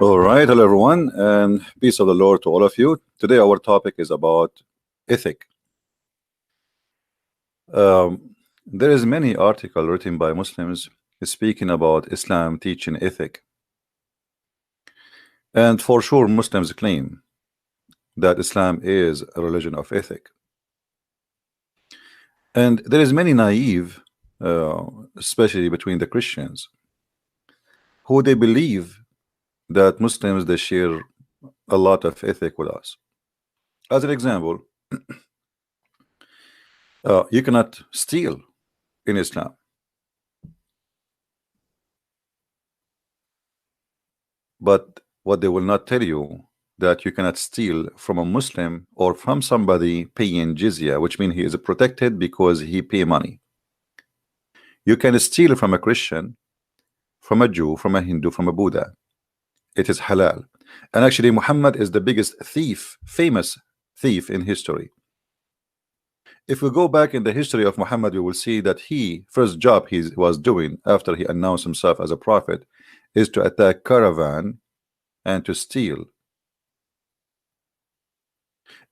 All right, hello everyone, and peace of the Lord to all of you. Today our topic is about ethic. There is many article written by Muslims speaking about Islam teaching ethic, and for sure Muslims claim that Islam is a religion of ethic. And there is many naive, especially between the Christians, who they believe that Muslims they share a lot of ethic with us. As an example, you cannot steal in Islam. But what they will not tell you that you cannot steal from a Muslim or from somebody paying jizya, which means he is protected because he pay money. You can steal from a Christian, from a Jew, from a Hindu, from a Buddha. It is halal. And actually Muhammad is the biggest thief, famous thief in history. If we go back in the history of Muhammad, you will see that first job he was doing after he announced himself as a prophet is to attack caravan and to steal.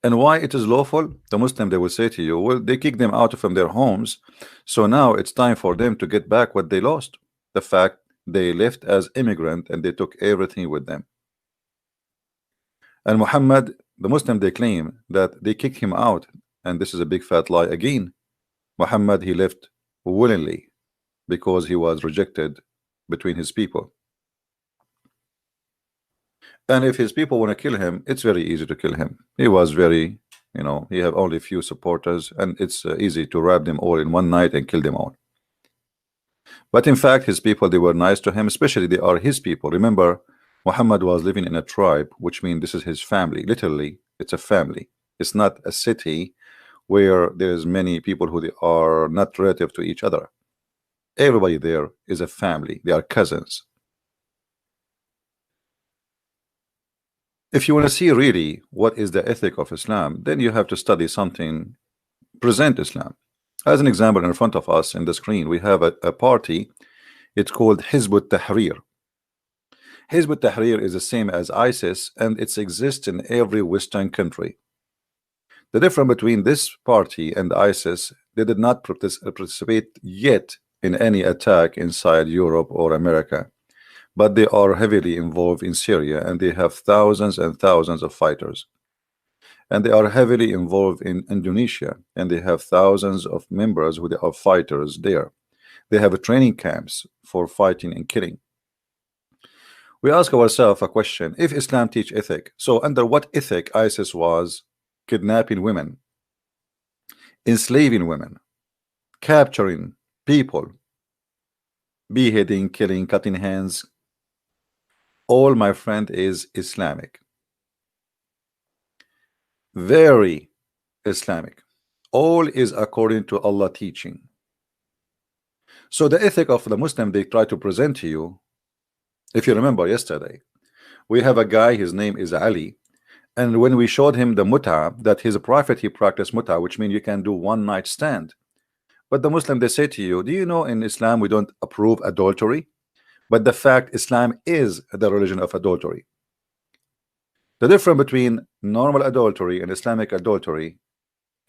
And why it is lawful? The Muslim, they will say to you, well, they kick them out from their homes, so now it's time for them to get back what they lost. The fact they left as immigrant and they took everything with them. And Muhammad, the Muslim, they claim that they kicked him out, and this is a big fat lie again. Muhammad, he left willingly because he was rejected between his people. And if his people want to kill him, it's very easy to kill him. He was very, he have only a few supporters, and it's easy to wrap them all in one night and kill them all. But in fact, his people, they were nice to him, especially they are his people. Remember, Muhammad was living in a tribe, which means this is his family. Literally, it's a family. It's not a city where there's many people who they are not relative to each other. Everybody there is a family. They are cousins. If you want to see really what is the ethic of Islam, then you have to study something, present Islam. As an example, in front of us in the screen, we have a party. It's called Hizb ut-Tahrir. Hizb ut-Tahrir is the same as ISIS, and it exists in every Western country. The difference between this party and ISIS, they did not participate yet in any attack inside Europe or America. But they are heavily involved in Syria, and they have thousands and thousands of fighters. And they are heavily involved in Indonesia, and they have thousands of members who are fighters there. They have training camps for fighting and killing. We ask ourselves a question: if Islam teach ethic, so under what ethic ISIS was kidnapping women, enslaving women, capturing people, beheading, killing, cutting hands? All, my friend, is Islamic. Very Islamic. All is according to Allah teaching. So the ethic of the Muslim they try to present to you, if you remember yesterday, we have a guy, his name is Ali, and when we showed him the muta, that his prophet he practiced muta, which means you can do one night stand. But the Muslim, they say to you, do you know in Islam we don't approve adultery? But the fact Islam is the religion of adultery. The difference between normal adultery and Islamic adultery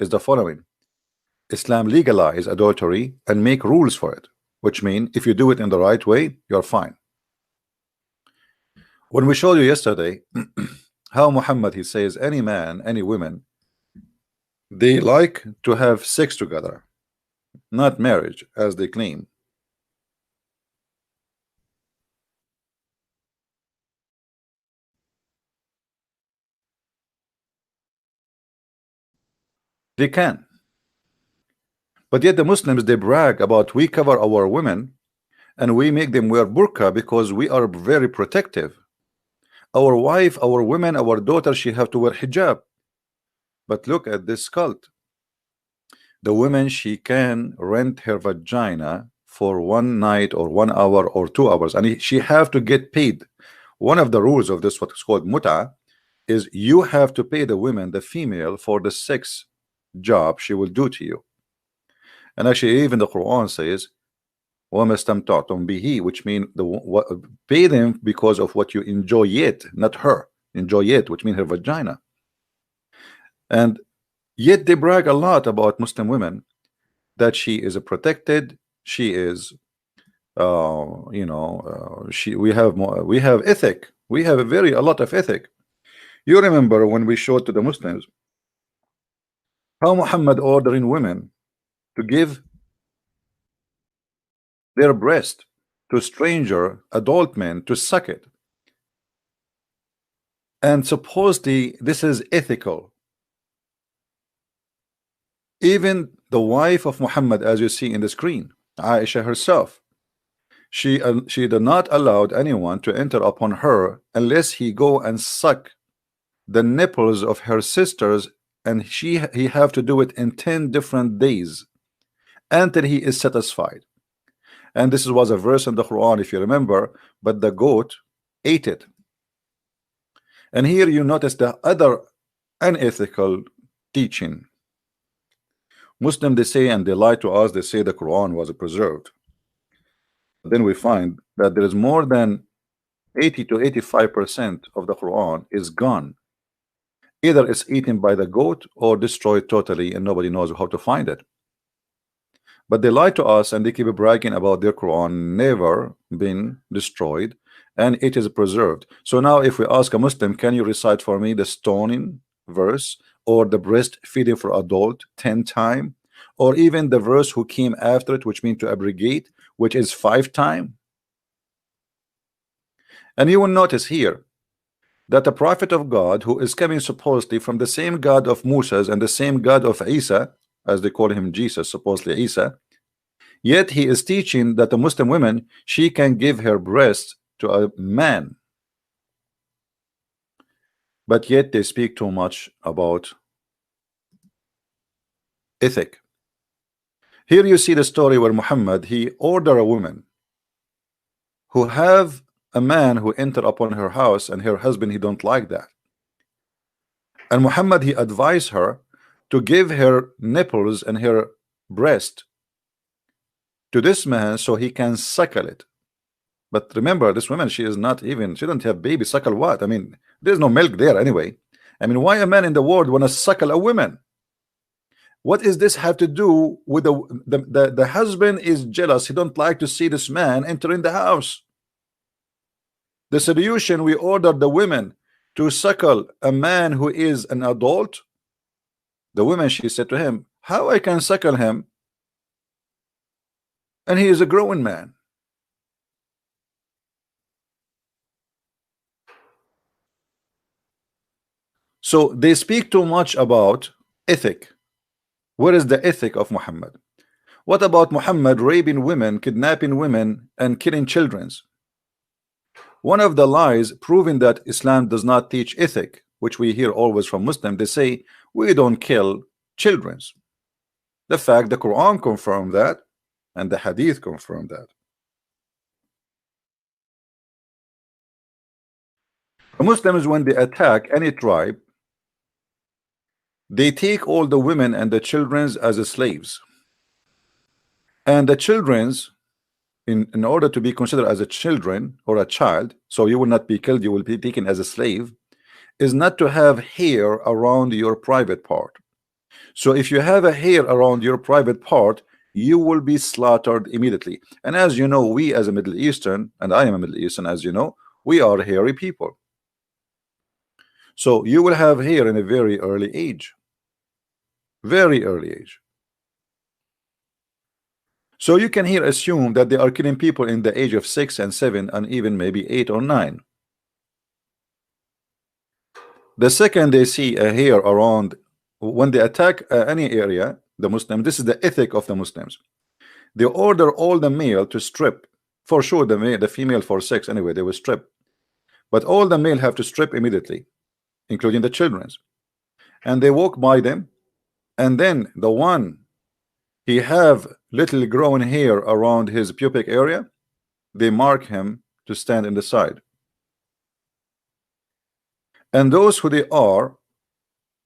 is the following: Islam legalize adultery and make rules for it, which means if you do it in the right way, you're fine. When we showed you yesterday how Muhammad, he says any man, any woman, they like to have sex together, not marriage as they claim. They can. But yet the Muslims, they brag about we cover our women and we make them wear burqa because we are very protective. Our wife, our women, our daughter, she have to wear hijab. But look at this cult. The woman, she can rent her vagina for one night or 1 hour or 2 hours, and she have to get paid. One of the rules of this, what is called muta, is you have to pay the women, the female, for the sex job she will do to you. And actually even the Quran says وَمَا اسْتَمْتَعْتُمْ بِهِ, which means pay them because of what you enjoy it, not her. Enjoy it, which means her vagina. And yet they brag a lot about Muslim women, that she is a protected, she is we have ethic, we have a lot of ethic. You remember when we showed to the Muslims how Muhammad ordering women to give their breast to stranger adult men to suck it, and supposedly this is ethical. Even the wife of Muhammad, as you see in the screen, Aisha herself, she did not allowed anyone to enter upon her unless he go and suck the nipples of her sisters, and he have to do it in 10 different days until he is satisfied. And this was a verse in the Quran, if you remember, but the goat ate it. And here you notice the other unethical teaching. Muslim, they say, and they lie to us, they say the Quran was preserved. Then we find that there is more than 80 to 85% of the Quran is gone. Either it's eaten by the goat or destroyed totally, and nobody knows how to find it. But they lie to us and they keep bragging about their Quran never been destroyed and it is preserved. So now if we ask a Muslim, can you recite for me the stoning verse or the breastfeeding for adult 10 times, or even the verse who came after it, which means to abrogate, which is 5 times? And you will notice here that the prophet of God, who is coming supposedly from the same God of Moses and the same God of Isa, as they call him Jesus, supposedly Isa, yet he is teaching that the Muslim woman, she can give her breast to a man. But yet they speak too much about ethic. Here you see the story where Muhammad, he ordered a woman who have a man who enter upon her house, and her husband, he don't like that. And Muhammad, he advised her to give her nipples and her breast to this man so he can suckle it. But remember, this woman, she is not even, she don't have baby. Suckle what? I mean, there's no milk there anyway. I mean, why a man in the world want to suckle a woman? What is this have to do with the husband is jealous, he don't like to see this man entering the house. The solution, we order the women to suckle a man who is an adult. The woman, she said to him, how I can suckle him and he is a growing man? So they speak too much about ethic. Where is the ethic of Muhammad? What about Muhammad raping women, kidnapping women, and killing children? One of the lies proving that Islam does not teach ethic, which we hear always from Muslims, they say we don't kill children. The fact the Quran confirmed that, and the Hadith confirmed that. The Muslims, when they attack any tribe, they take all the women and the children as slaves. And the children's, in order to be considered as a children or a child, so you will not be killed, you will be taken as a slave, is not to have hair around your private part. So if you have a hair around your private part, you will be slaughtered immediately. And as you know, we as a Middle Eastern, and I am a Middle Eastern, as you know, we are hairy people. So you will have hair in a very early age. Very early age. So you can here assume that they are killing people in the age of 6 and 7 and even maybe 8 or 9. The second they see a hair around, when they attack any area, the Muslim, this is the ethic of the Muslims. They order all the male to strip. For sure the female for sex anyway, they will strip. But all the male have to strip immediately, including the children's. And they walk by them, and then the one he have little growing hair around his pubic area, they mark him to stand in the side. And those who they are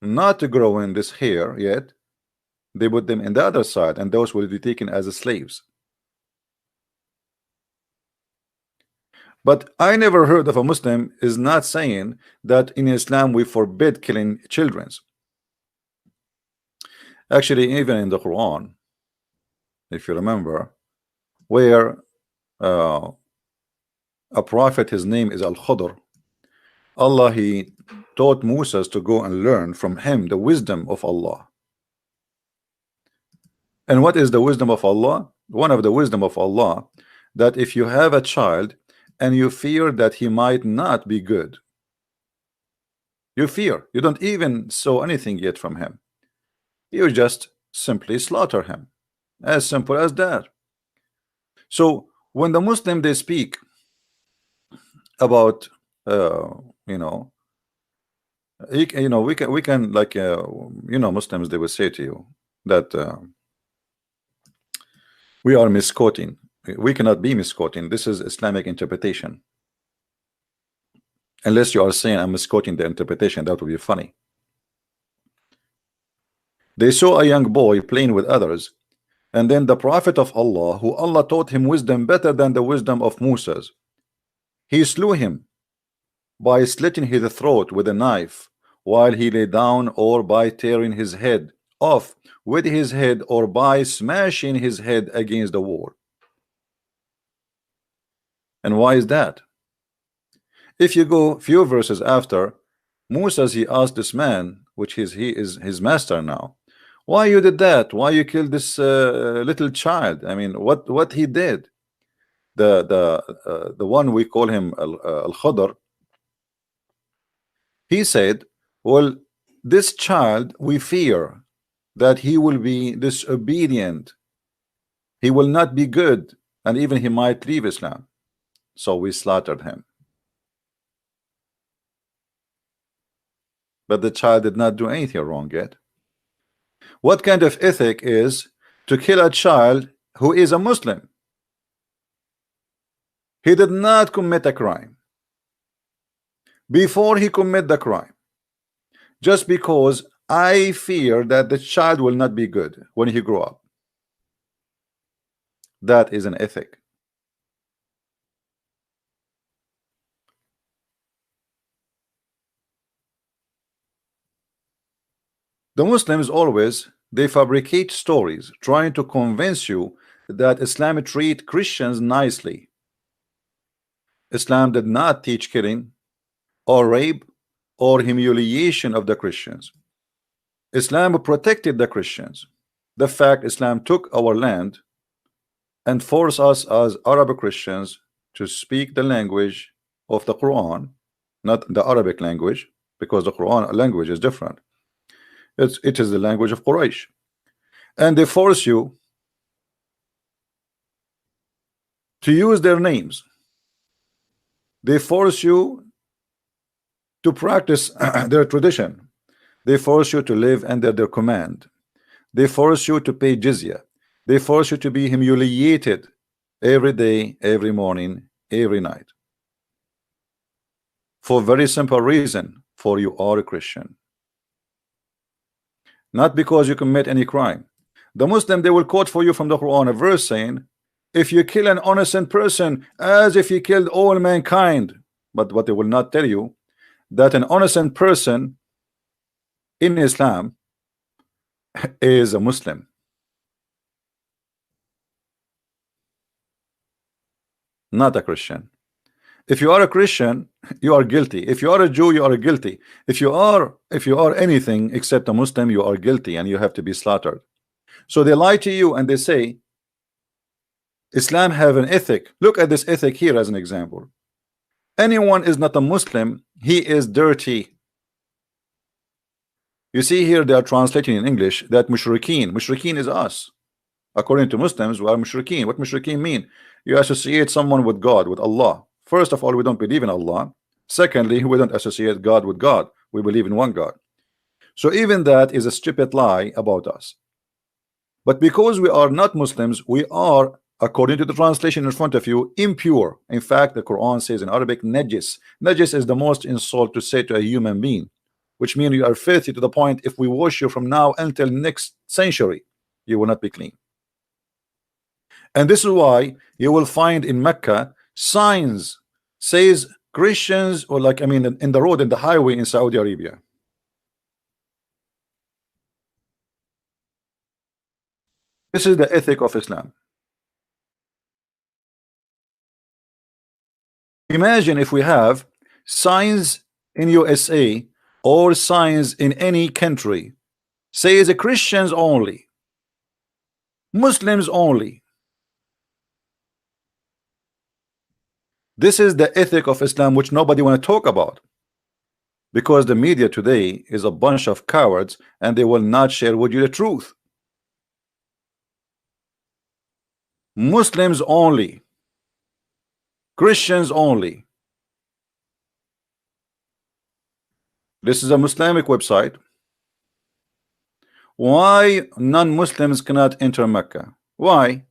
not growing this hair yet, they put them in the other side, and those will be taken as slaves. But I never heard of a Muslim is not saying that in Islam we forbid killing children. Actually, even in the Quran, if you remember, where uh, a prophet, his name is Al-Khudr, Allah, he taught Moses to go and learn from him the wisdom of Allah. And what is the wisdom of Allah? One of the wisdom of Allah, that if you have a child and you fear that he might not be good, you fear, you don't even saw anything yet from him, you just simply slaughter him, as simple as that. So when the Muslim they speak about you know, we can like Muslims, they will say to you that we are misquoting. We cannot be misquoting. This is Islamic interpretation. Unless you are saying I'm misquoting the interpretation, that would be funny. They saw a young boy playing with others, and then the prophet of Allah, who Allah taught him wisdom better than the wisdom of Moses, he slew him by slitting his throat with a knife while he lay down, or by tearing his head off with his head, or by smashing his head against the wall. And why is that? If you go few verses after, Moses, he asked this man, which he is his master now, why you did that? Why you killed this little child? I mean, what he did? The one we call him Al-Khudr, he said, well, this child, we fear that he will be disobedient, he will not be good, and even he might leave Islam, so we slaughtered him. But the child did not do anything wrong yet. What kind of ethic is to kill a child who is a Muslim? He did not commit a crime. Before he commit the crime, just because I fear that the child will not be good when he grow up, that is an ethic. The Muslims always, they fabricate stories trying to convince you that Islam treat Christians nicely. Islam did not teach killing or rape or humiliation of the Christians. Islam protected the Christians. The fact Islam took our land and forced us as Arab Christians to speak the language of the Quran, not the Arabic language, because the Quran language is different. It is the language of Quraysh, and they force you to use their names. They force you to practice their tradition. They force you to live under their command. They force you to pay jizya. They force you to be humiliated every day, every morning, every night, for very simple reason, for you are a Christian, not because you commit any crime. The Muslim, they will quote for you from the Quran a verse saying, if you kill an innocent person as if you killed all mankind. But what they will not tell you, that an innocent person in Islam is a Muslim, not a Christian. If you are a Christian, you are guilty. If you are a Jew, you are guilty. If you are anything except a Muslim, you are guilty and you have to be slaughtered. So they lie to you and they say Islam have an ethic. Look at this ethic here as an example. Anyone is not a Muslim, he is dirty. You see here they are translating in English that mushrikeen is us. According to Muslims, we are mushrikeen. What mushrikeen mean? You associate someone with God, with Allah. First of all, we don't believe in Allah. Secondly, we don't associate God with God. We believe in one God. So even that is a stupid lie about us. But because we are not Muslims, we are, according to the translation in front of you, impure. In fact, the Quran says in Arabic, najis. Najis is the most insult to say to a human being, which means you are filthy to the point if we wash you from now until next century, you will not be clean. And this is why you will find in Mecca signs says Christians, or like, I mean, in the road, in the highway in Saudi Arabia. This is the ethic of Islam. Imagine if we have signs in USA or signs in any country says Christians only, Muslims only. This is the ethic of Islam, which nobody want to talk about, because the media today is a bunch of cowards and they will not share with you the truth. Muslims only, Christians only. This is a Islamic website. Why non-Muslims cannot enter Mecca? Why?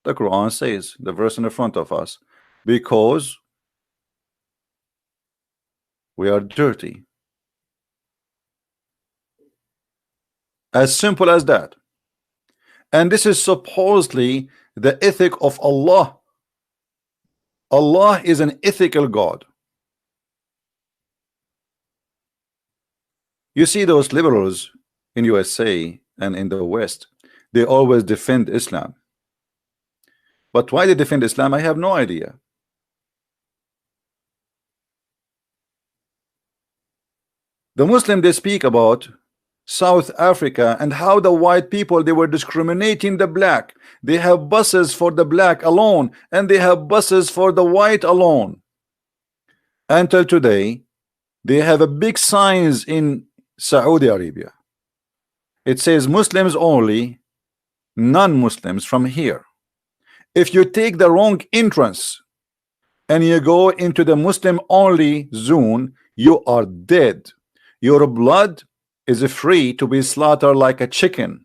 The Quran says, the verse in the front of us, because we are dirty. As simple as that. And this is supposedly the ethic of Allah. Allah is an ethical God. You see those liberals in USA and in the West, they always defend Islam. But why they defend Islam, I have no idea. The Muslim, they speak about South Africa and how the white people, they were discriminating the black. They have buses for the black alone and they have buses for the white alone. Until today, they have a big signs in Saudi Arabia. It says Muslims only, non-Muslims from here. If you take the wrong entrance and you go into the Muslim only zone, you are dead. Your blood is free to be slaughtered like a chicken.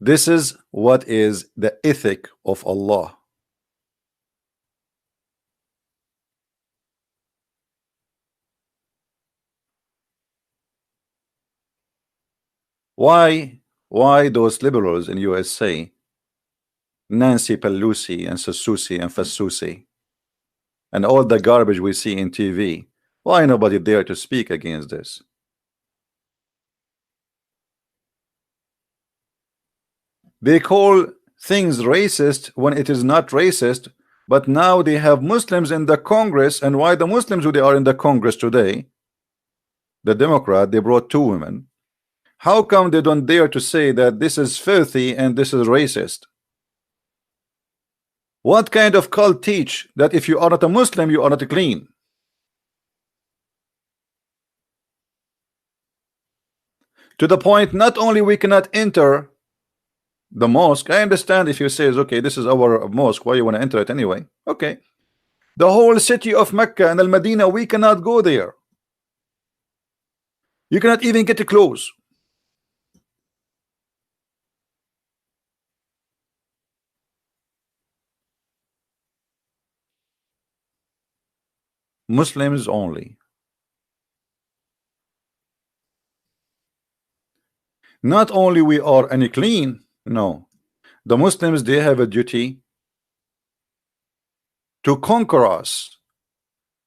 This is what is the ethic of Allah. Why those liberals in USA, Nancy Pelosi and Sasusi and Fasusi, and all the garbage we see in TV, why nobody dare to speak against this? They call things racist when it is not racist, but now they have Muslims in the Congress. And why the Muslims who they are in the Congress today? The Democrat, they brought 2 women. How come they don't dare to say that this is filthy and this is racist? What kind of cult teach that if you are not a Muslim, you are not clean? To the point, not only we cannot enter the mosque. I understand if you say, okay, this is our mosque, why you want to enter it anyway? Okay. The whole city of Mecca and Al-Medina, we cannot go there. You cannot even get close. Muslims only. Not only we are unclean, no. The Muslims, they have a duty to conquer us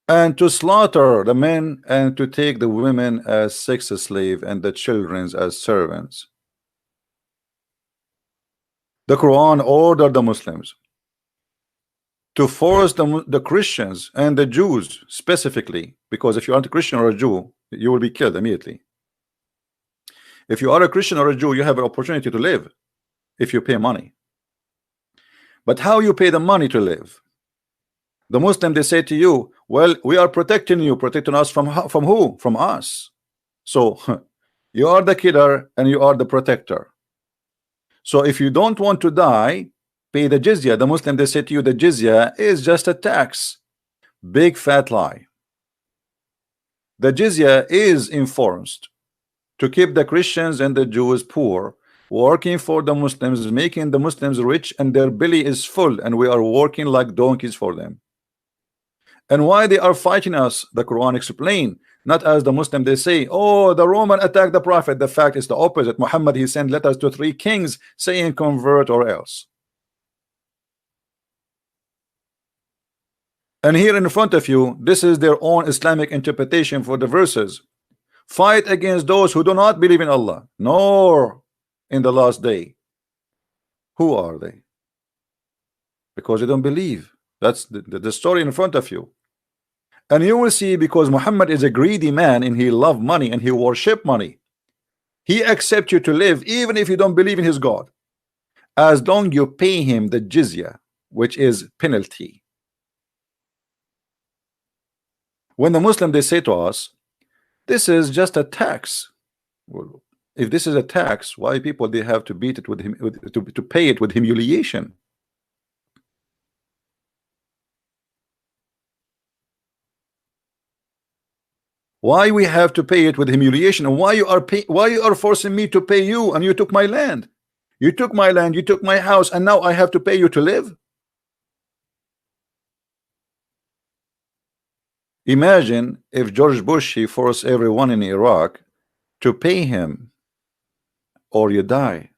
and to slaughter the men and to take the women as sex slave and the children as servants. The Quran ordered the Muslims to force the Christians and the Jews specifically, because if you aren't a Christian or a Jew, you will be killed immediately. If you are a Christian or a Jew, you have an opportunity to live if you pay money. But how you pay the money to live? The Muslim, they say to you, well, we are protecting you. Protecting us from who? From us. So you are the killer and you are the protector. So if you don't want to die, pay the jizya. The Muslim, they say to you, the jizya is just a tax. Big fat lie. The jizya is enforced to keep the Christians and the Jews poor, working for the Muslims, making the Muslims rich, and their belly is full, and we are working like donkeys for them. And why they are fighting us, the Quran explain, not as the Muslim, they say, oh, the Roman attacked the Prophet. The fact is the opposite. Muhammad, he sent letters to 3 kings saying convert or else. And here in front of you, this is their own Islamic interpretation for the verses. Fight against those who do not believe in Allah nor in the last day. Who are they? Because they don't believe. That's the story in front of you. And you will see, because Muhammad is a greedy man and he loved money and he worship money, he accepts you to live even if you don't believe in his God, as long you pay him the jizya, which is penalty. When the Muslim, they say to us, this is just a tax. Well, if this is a tax, why people they have to beat it with him, to pay it with humiliation? Why we have to pay it with humiliation? And why you are forcing me to pay you? And you took my land, you took my land, you took my house, and now I have to pay you to live? Imagine if George Bush, he forced everyone in Iraq to pay him or you die,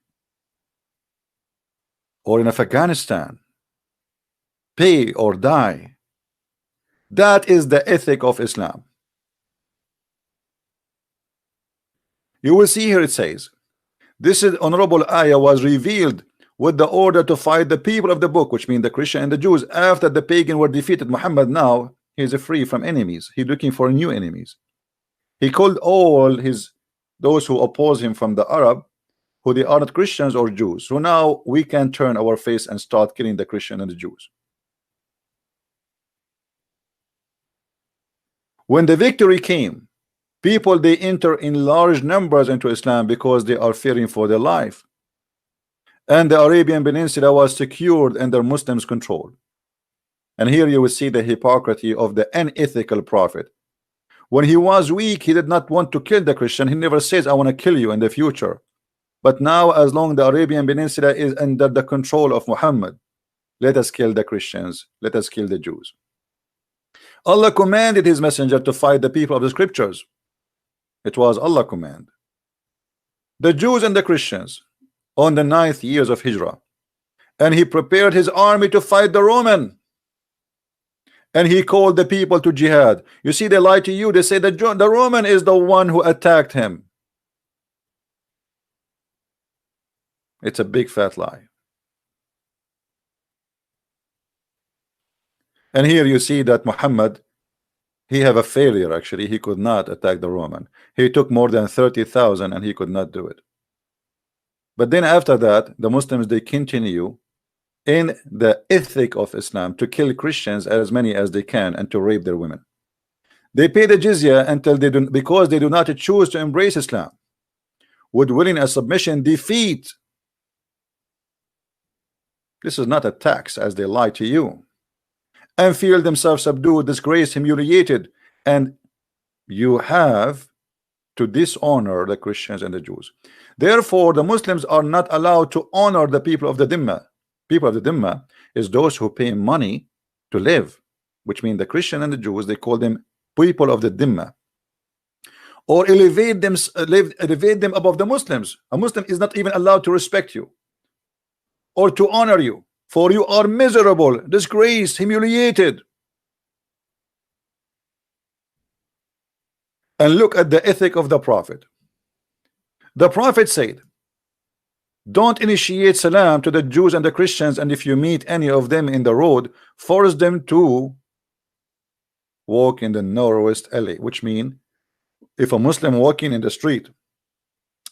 or in Afghanistan, pay or die. That is the ethic of Islam. You will see here it says, this is honorable ayah was revealed with the order to fight the people of the book, which means the Christian and the Jews, after the pagan were defeated. Muhammad now he's free from enemies. He's looking for new enemies. He called all those who oppose him from the Arab, who they are not Christians or Jews. So now we can turn our face and start killing the Christian and the Jews. When the victory came, people they enter in large numbers into Islam because they are fearing for their life, and the Arabian Peninsula was secured under Muslims' control. And here you will see the hypocrisy of the unethical prophet. When he was weak, he did not want to kill the Christian. He never says, I want to kill you in the future. But now, as long the Arabian Peninsula is under the control of Muhammad, let us kill the Christians, let us kill the Jews. Allah commanded his messenger to fight the people of the scriptures. It was Allah command. The Jews and the Christians on the 9th years of Hijrah, and he prepared his army to fight the Roman, and he called the people to jihad. You see, they lie to you. They say that the Roman is the one who attacked him. It's a big fat lie. And here you see that Muhammad, he have a failure. Actually, he could not attack the Roman. He took more than 30,000 and he could not do it. But then after that, the Muslims, they continue in the ethic of Islam to kill Christians as many as they can and to rape their women. They pay the jizya until they do, because they do not choose to embrace Islam. Would willing a submission defeat? This is not a tax, as they lie to you, and feel themselves subdued, disgraced, humiliated, and you have to dishonor the Christians and the Jews. Therefore, the Muslims are not allowed to honor the people of the Dhimma. People of the Dhimma is those who pay money to live, which means the Christian and the Jews, they call them people of the Dhimma, or elevate them above the Muslims. A Muslim is not even allowed to respect you or to honor you, for you are miserable, disgraced, humiliated. And look at the ethic of the Prophet. The Prophet said, don't initiate salam to the Jews and the Christians, and if you meet any of them in the road, force them to walk in the narrowest alley. Which means, if a Muslim walking in the street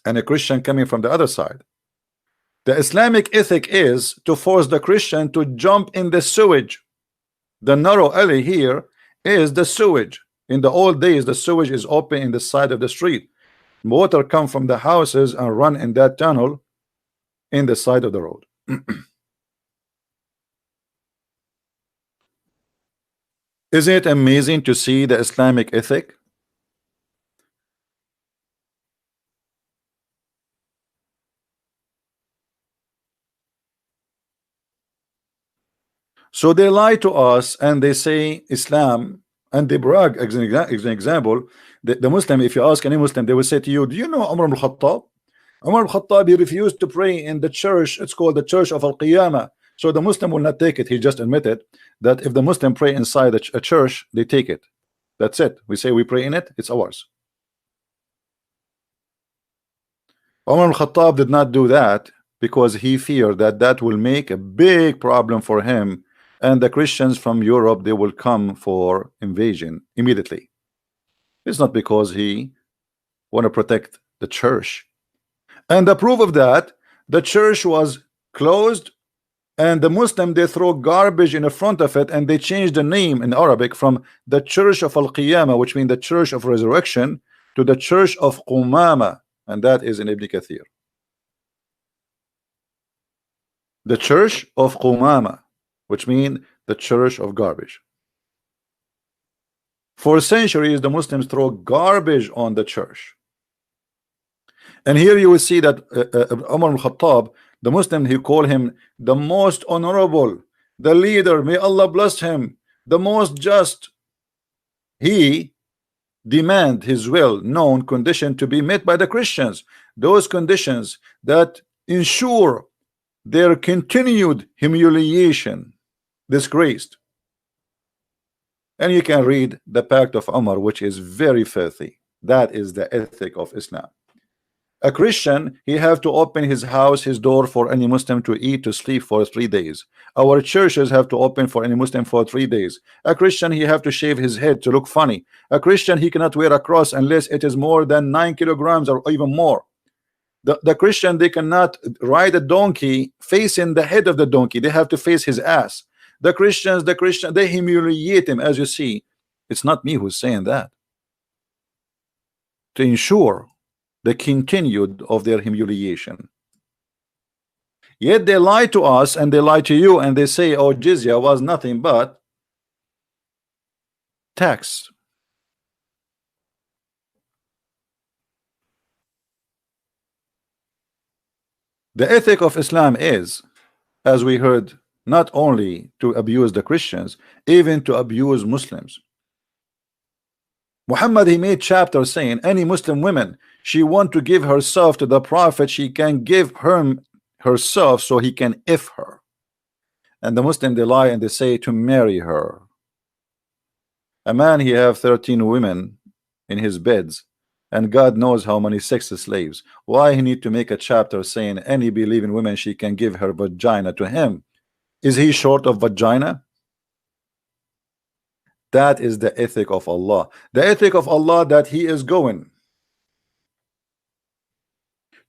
and a Christian coming from the other side, the Islamic ethic is to force the Christian to jump in the sewage. The narrow alley here is the sewage. In the old days, the sewage is open in the side of the street. Water come from the houses and run in that tunnel in the side of the road. Isn't it amazing to see the Islamic ethic? So they lie to us and they say Islam, and they brag. As an example, the Muslim, if you ask any Muslim, they will say to you, do you know Umar ibn Khattab? Umar ibn Khattab, he refused to pray in the church. It's called the Church of Al-Qiyamah, So the Muslim will not take it. He just admitted that if the Muslim pray inside a church, they take it. That's it. We say we pray in it, it's ours. Umar al-Khattab did not do that because he feared that that will make a big problem for him, and the Christians from Europe, they will come for invasion immediately. It's not because he want to protect the church. And the proof of that, the church was closed, and the Muslim, they throw garbage in the front of it, and they changed the name in Arabic from the Church of Al-Qiyamah, which means the Church of Resurrection, to the Church of Qumama, and that is in Ibn Kathir. The Church of Qumama, which means the Church of Garbage. For centuries, the Muslims throw garbage on the church. And here you will see that Umar al-Khattab, the Muslim, he called him the most honorable, the leader, may Allah bless him, the most just. He demand his well-known condition to be met by the Christians, those conditions that ensure their continued humiliation, disgraced. And you can read the Pact of Umar, which is very filthy. That is the ethic of Islam. A Christian, he have to open his house, his door for any Muslim to eat, to sleep for 3 days. Our churches have to open for any Muslim for 3 days. A Christian, he have to shave his head to look funny. A Christian, he cannot wear a cross unless it is more than 9 kilograms or even more. The Christian, they cannot ride a donkey facing the head of the donkey. They have to face his ass. The Christians, they humiliate him, as you see. It's not me who's saying that. To ensure the continued of their humiliation. Yet they lie to us, and they lie to you, and they say, oh, jizya was nothing but tax. The ethic of Islam is, as we heard, not only to abuse the Christians, even to abuse Muslims. Muhammad, he made chapters saying any Muslim woman, she want to give herself to the Prophet, she can give herself so he can if her. And the Muslim, they lie and they say to marry her. A man, he have 13 women in his beds, and God knows how many sex slaves. Why he need to make a chapter saying any believing woman, she can give her vagina to him? Is he short of vagina? That is the ethic of Allah. The ethic of Allah, that he is going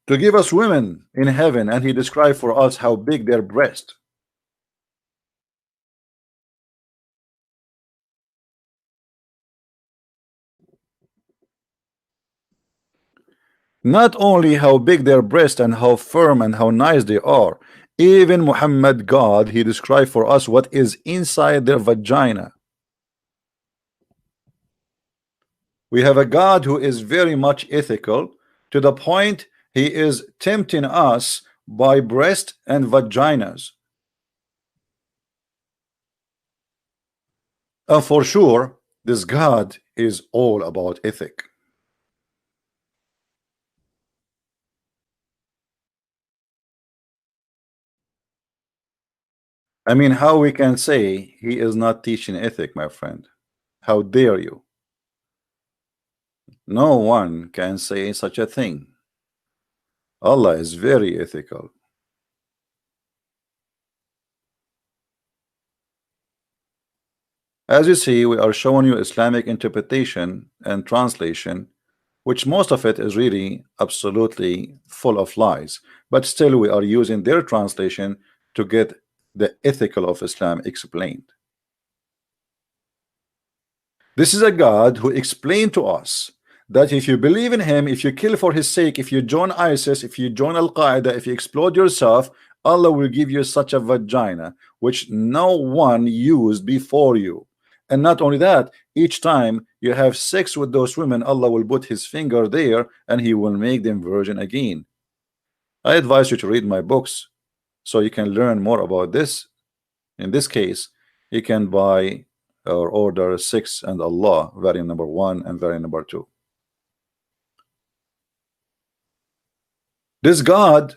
to give us women in heaven, and he described for us how big their breast. Not only how big their breast and how firm and how nice they are, even Muhammad, God, he described for us what is inside their vagina. We have a God who is very much ethical, to the point he is tempting us by breast and vaginas. And for sure, this God is all about ethic. I mean, how we can say he is not teaching ethic, my friend? How dare you? No one can say such a thing. Allah is very ethical. As you see, we are showing you Islamic interpretation and translation, which most of it is really absolutely full of lies, but still we are using their translation to get the ethical of Islam explained. This is a God who explained to us that if you believe in him, if you kill for his sake, if you join ISIS, if you join Al-Qaeda, if you explode yourself, Allah will give you such a vagina which no one used before you. And not only that, each time you have sex with those women, Allah will put his finger there and he will make them virgin again. I advise you to read my books so you can learn more about this. In this case, you can buy or order 6 and Allah, variant number 1 and variant number 2. This God,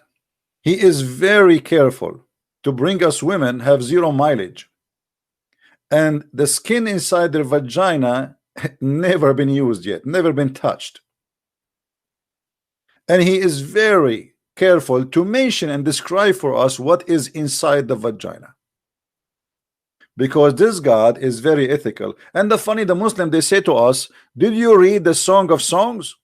he is very careful to bring us women have zero mileage, and the skin inside their vagina never been used yet, never been touched. And he is very careful to mention and describe for us what is inside the vagina, because this God is very ethical. And the funny, the Muslim, they say to us, did you read the Song of Songs?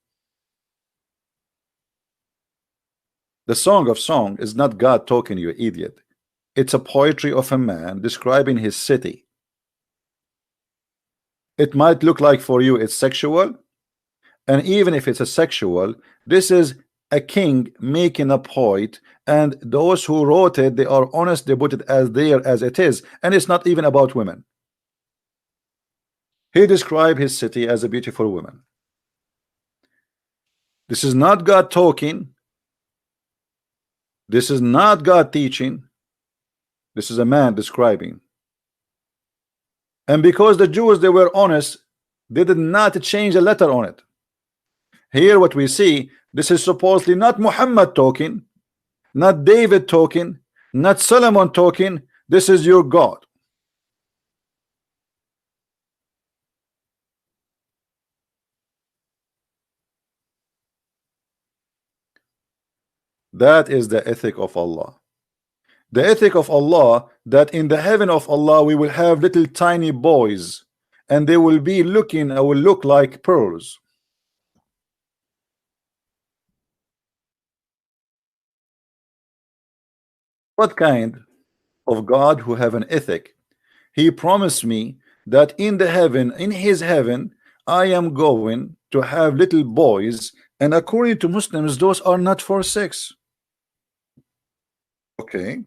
The Song of Song is not God talking, you idiot. It's a poetry of a man describing his city. It might look like for you it's sexual, and even if it's a sexual, this is a king making a point, and those who wrote it, they are honest, they put it as there as it is, and it's not even about women. He described his city as a beautiful woman. This is not God talking. This is not God teaching. This is a man describing. And because the Jews, they were honest, they did not change a letter on it. Here what we see, this is supposedly not Muhammad talking, not David talking, not Solomon talking. This is your God. That is the ethic of Allah. The ethic of Allah, that in the heaven of Allah we will have little tiny boys, and they will be looking, will look like pearls. What kind of God who have an ethic? He promised me that in the heaven, in his heaven, I am going to have little boys, and according to Muslims, those are not for sex. Okay,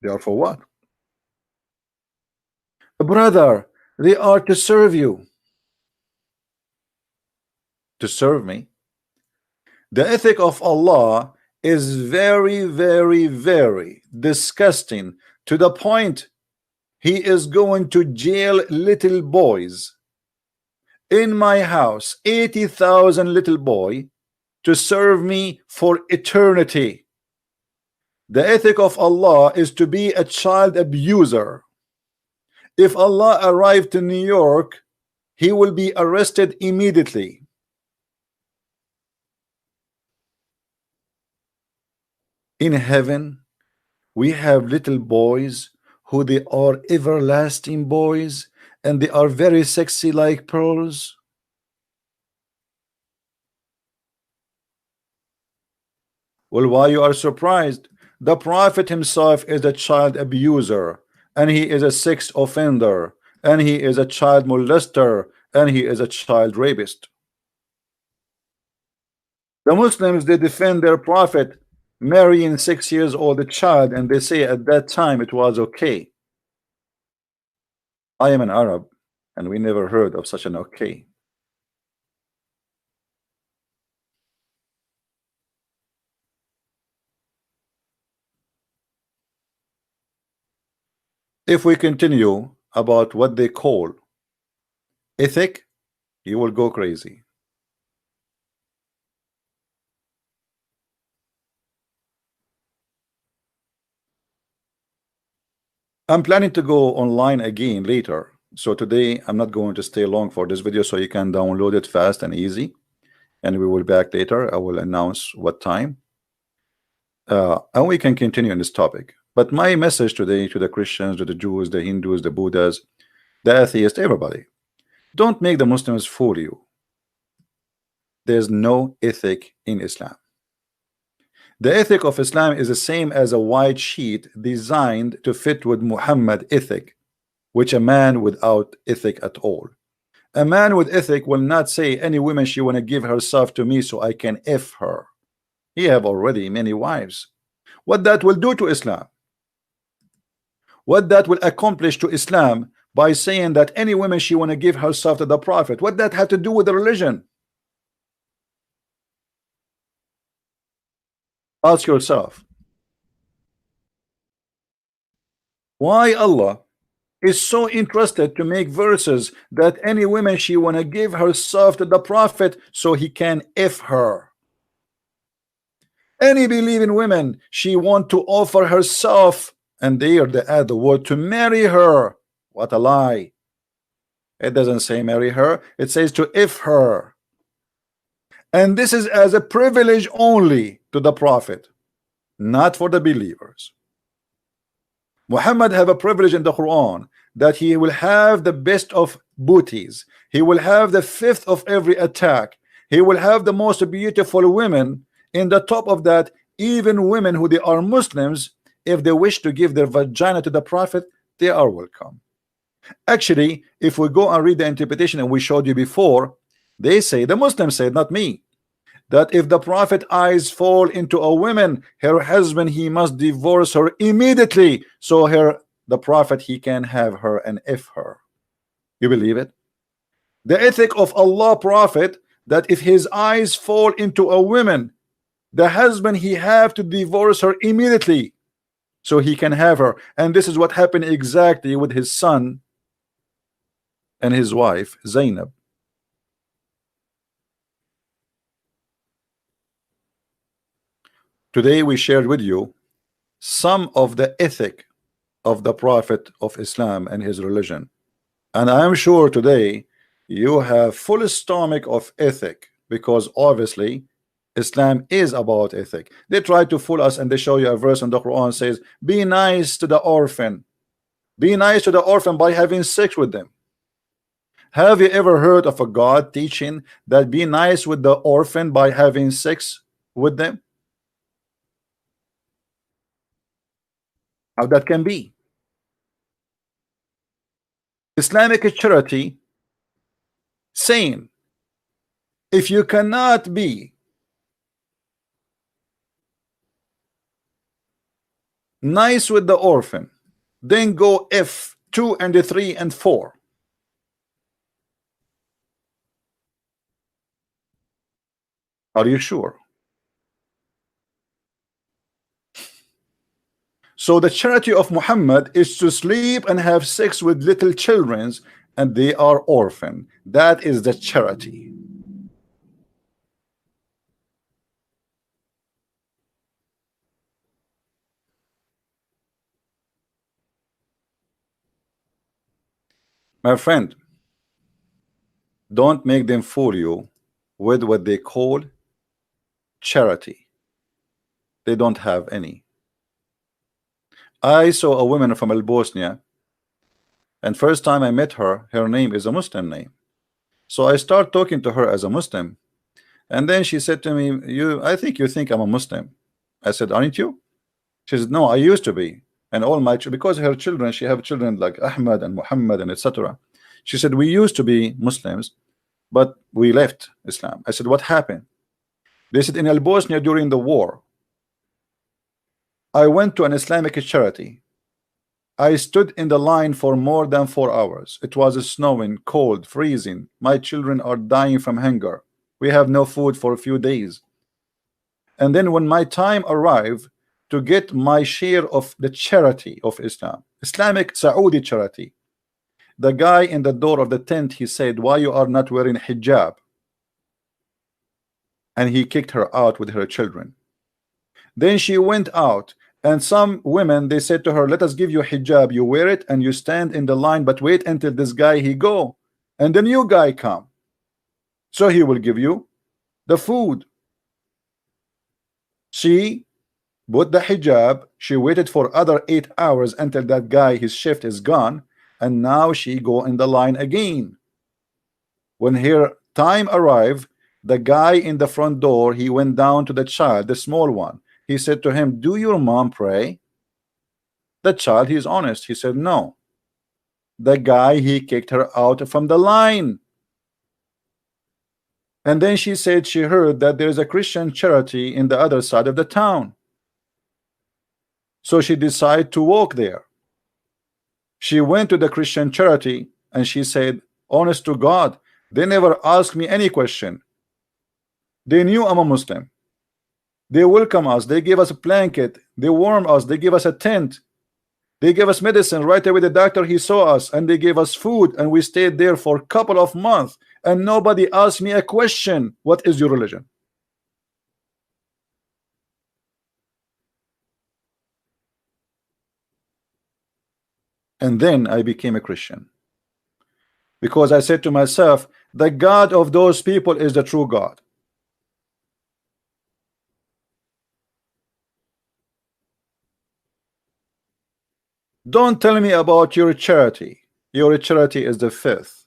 they are for what? Brother, they are to serve you. To serve me. The ethic of Allah is very, very, very disgusting, to the point he is going to jail little boys in my house, 80,000 little boy, to serve me for eternity. The ethic of Allah is to be a child abuser. If Allah arrived to New York, he will be arrested immediately. In heaven, we have little boys who they are everlasting boys, and they are very sexy like pearls. Well, why you are surprised? The Prophet himself is a child abuser, and he is a sex offender, and he is a child molester, and he is a child rapist. The Muslims, they defend their Prophet marrying 6 years old child, and they say at that time it was okay. I am an Arab, and we never heard of such an okay. If we continue about what they call ethic, you will go crazy. I'm planning to go online again later, so today I'm not going to stay long for this video, so you can download it fast and easy, and we will be back later. I will announce what time, and we can continue on this topic. But my message today to the Christians, to the Jews, the Hindus, the Buddhas, the atheists, everybody, don't make the Muslims fool you. There's no ethic in Islam. The ethic of Islam is the same as a white sheet designed to fit with Muhammad ethic, which a man without ethic at all. A man with ethic will not say any woman she want to give herself to me so I can F her. He have already many wives. What that will do to Islam? What that will accomplish to Islam by saying that any woman she want to give herself to the Prophet? What that have to do with the religion? Ask yourself. Why Allah is so interested to make verses that any woman she want to give herself to the Prophet so he can F her? Any believing women, she want to offer herself And there they add the word to marry her. What a lie. It doesn't say marry her, it says to if her. And this is as a privilege only to the prophet, not for the believers. Muhammad have a privilege in the Quran that he will have the best of booties. He will have the fifth of every attack. He will have the most beautiful women. In the top of that, even women who they are Muslims, if they wish to give their vagina to the prophet, they are welcome. Actually, if we go and read the interpretation, and we showed you before, they say, the Muslims say, not me, that if the prophet eyes fall into a woman, her husband, he must divorce her immediately, so the prophet, he can have her and if her. You believe it? The ethic of Allah prophet, that if his eyes fall into a woman, the husband, he have to divorce her immediately so he can have her. And this is what happened exactly with his son and his wife Zainab. Today we shared with you some of the ethic of the prophet of Islam and his religion, and I am sure today you have full stomach of ethic, because obviously Islam is about ethic. They try to fool us and they show you a verse in the Quran says, be nice to the orphan. Be nice to the orphan by having sex with them. Have you ever heard of a God teaching that be nice with the orphan by having sex with them? How that can be? Islamic charity saying, if you cannot be nice with the orphan, then go F 2 and 3 and 4. Are you sure? So the charity of Muhammad is to sleep and have sex with little children, and they are orphan. That is the charity. My friend, don't make them fool you with what they call charity. They don't have any. I saw a woman from Bosnia, and first time I met her, her name is a Muslim name. So I start talking to her as a Muslim, and then she said to me, I think you think I'm a Muslim. I said, aren't you? She said, no, I used to be. And all my, because her children, she have children like Ahmad and Muhammad and etc. She said, we used to be Muslims, but we left Islam. I said, what happened? They said, in Bosnia during the war, I went to an Islamic charity. I stood in the line for more than 4 hours. It was snowing, cold, freezing. My children are dying from hunger. We have no food for a few days. And then when my time arrived to get my share of the charity of Islam, Islamic Saudi charity, the guy in the door of the tent, he said, why you are not wearing hijab? And he kicked her out with her children. Then she went out, and some women, they said to her, let us give you hijab, you wear it and you stand in the line, but wait until this guy he go and the new guy come, so he will give you the food. She put the hijab, she waited for other 8 hours until that guy, his shift is gone, and now she go in the line again. When her time arrived, the guy in the front door, he went down to the child, the small one. He said to him, do your mom pray? The child, he's honest, he said no. The guy, he kicked her out from the line. And then she said she heard that there's a Christian charity in the other side of the town. So she decided to walk there. She went to the Christian charity and she said, honest to God, they never asked me any question. They knew I'm a Muslim. They welcome us, they give us a blanket, they warm us, they give us a tent, they gave us medicine. Right away the doctor, he saw us, and they gave us food, and we stayed there for a couple of months, and nobody asked me a question, what is your religion? And then I became a Christian, because I said to myself, the God of those people is the true God. Don't tell me about your charity. Your charity is the fifth.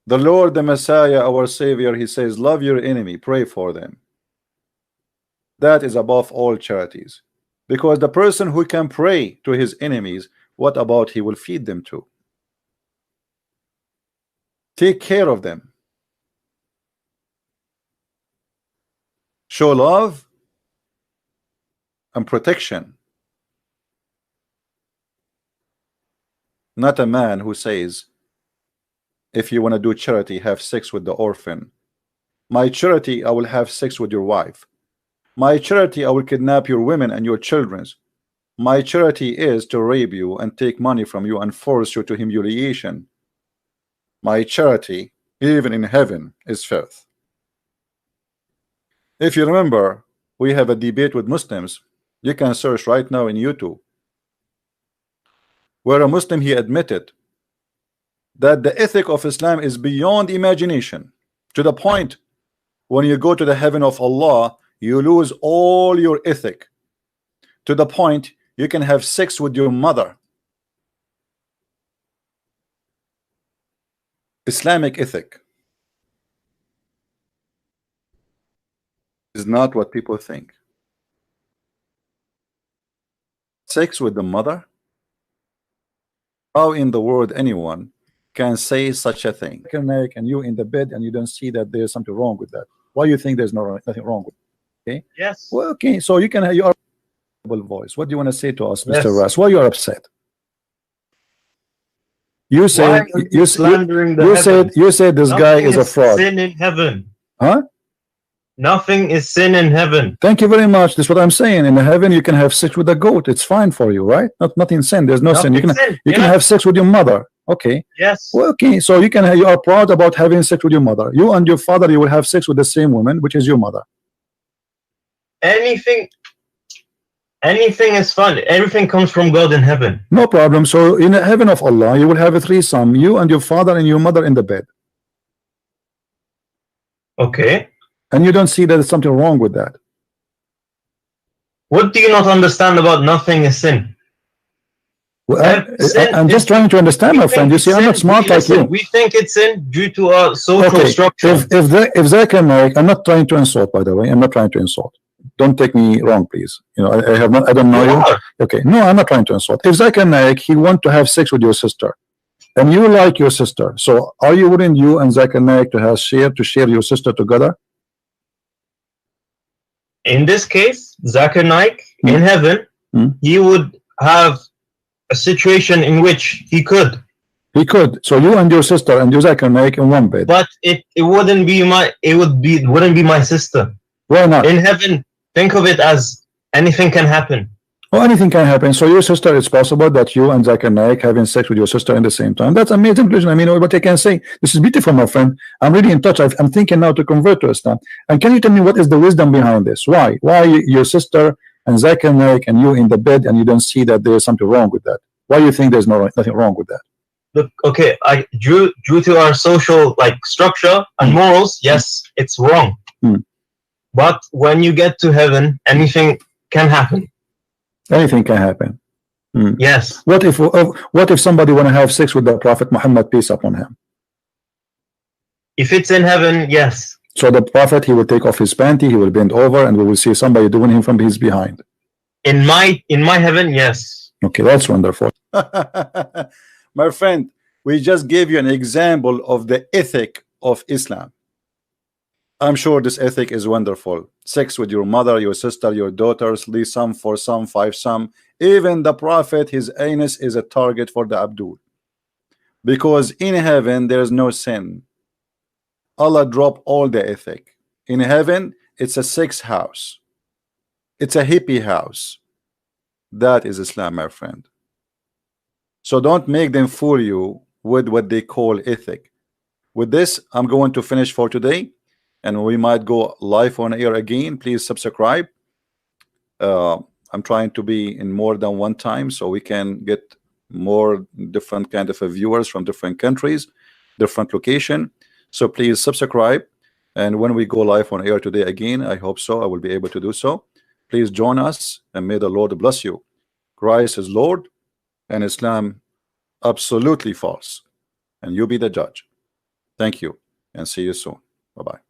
The Lord, the Messiah, our Savior, he says, love your enemy, pray for them. That is above all charities. Because the person who can pray to his enemies, what about he will feed them to? Take care of them. Show love and protection. Not a man who says, if you want to do charity, have sex with the orphan. My charity, I will have sex with your wife. My charity, I will kidnap your women and your children. My charity is to rape you and take money from you and force you to humiliation. My charity, even in heaven, is filth. If you remember, we have a debate with Muslims. You can search right now in YouTube, where a Muslim, he admitted that the ethic of Islam is beyond imagination, to the point when you go to the heaven of Allah, you lose all your ethic, to the point you can have sex with your mother. Islamic ethic is not what people think. Sex with the mother? How in the world anyone can say such a thing? And you in the bed and you don't see that there's something wrong with that. Why you think there's nothing wrong with it? Okay. Yes. Well, okay. So you can have your voice. What do you want to say to us, Yes. Mr. Ras? Why you are upset? You said you said this guy is a fraud. Sin in heaven. Huh? Nothing is sin in heaven. Thank you very much. That's what I'm saying. In heaven, you can have sex with a goat. It's fine for you, right? Nothing sin. There's no sin. You can have sex with your mother. Okay. Yes. Well, okay. So you are proud about having sex with your mother. You and your father, you will have sex with the same woman, which is your mother. Anything is fun. Everything comes from God in heaven. No problem. So in the heaven of Allah, you will have a threesome. You and your father and your mother in the bed. Okay. And you don't see that there's something wrong with that. What do you not understand about nothing is sin? Well, I'm just trying to understand, my friend. You see, I'm not smart like you. We think it's sin due to our social structure. If they can make, I'm not trying to insult, by the way. I'm not trying to insult. Don't take me wrong, please. You know, I don't know you. Okay, no, I'm not trying to insult. If Zakir Naik, he want to have sex with your sister, and you like your sister, so are you willing, you and Zakir Naik, to share your sister together? In this case, Zakir Naik in heaven, he would have a situation in which he could. He could. So you and your sister and your Zakir Naik in one bed. But it wouldn't be my sister. Why not? In heaven, think of it as anything can happen. Oh, anything can happen. So your sister, it's possible that you and Zakir Naik having sex with your sister in the same time. That's amazing conclusion. I mean, what I can say, this is beautiful, my friend. I'm really in touch. I'm thinking now to convert to Islam. And can you tell me what is the wisdom behind this? Why your sister and Zakir Naik and you in the bed and you don't see that there's something wrong with that? Why you think there's nothing wrong with that? Look, okay, due to our social structure and morals, yes, it's wrong. But when you get to heaven, anything can happen. Anything can happen. Yes. What if somebody want to have sex with the Prophet Muhammad, peace upon him? If it's in heaven, yes. So the Prophet, he will take off his panty, he will bend over, and we will see somebody doing him from his behind. In my heaven, yes. Okay, that's wonderful. My friend, we just gave you an example of the ethic of Islam. I'm sure this ethic is wonderful. Sex with your mother, your sister, your daughters, leave some for some, five some. Even the Prophet, his anus is a target for the Abdul. Because in heaven, there is no sin. Allah dropped all the ethic. In heaven, it's a sex house. It's a hippie house. That is Islam, my friend. So don't make them fool you with what they call ethic. With this, I'm going to finish for today. And we might go live on air again. Please subscribe. I'm trying to be in more than one time so we can get more different kind of viewers from different countries, different location. So please subscribe, and when we go live on air today again, I hope so I will be able to do so. Please join us, and may the Lord bless you. Christ is Lord and Islam absolutely false, and you be the judge. Thank you, and see you soon. Bye-bye.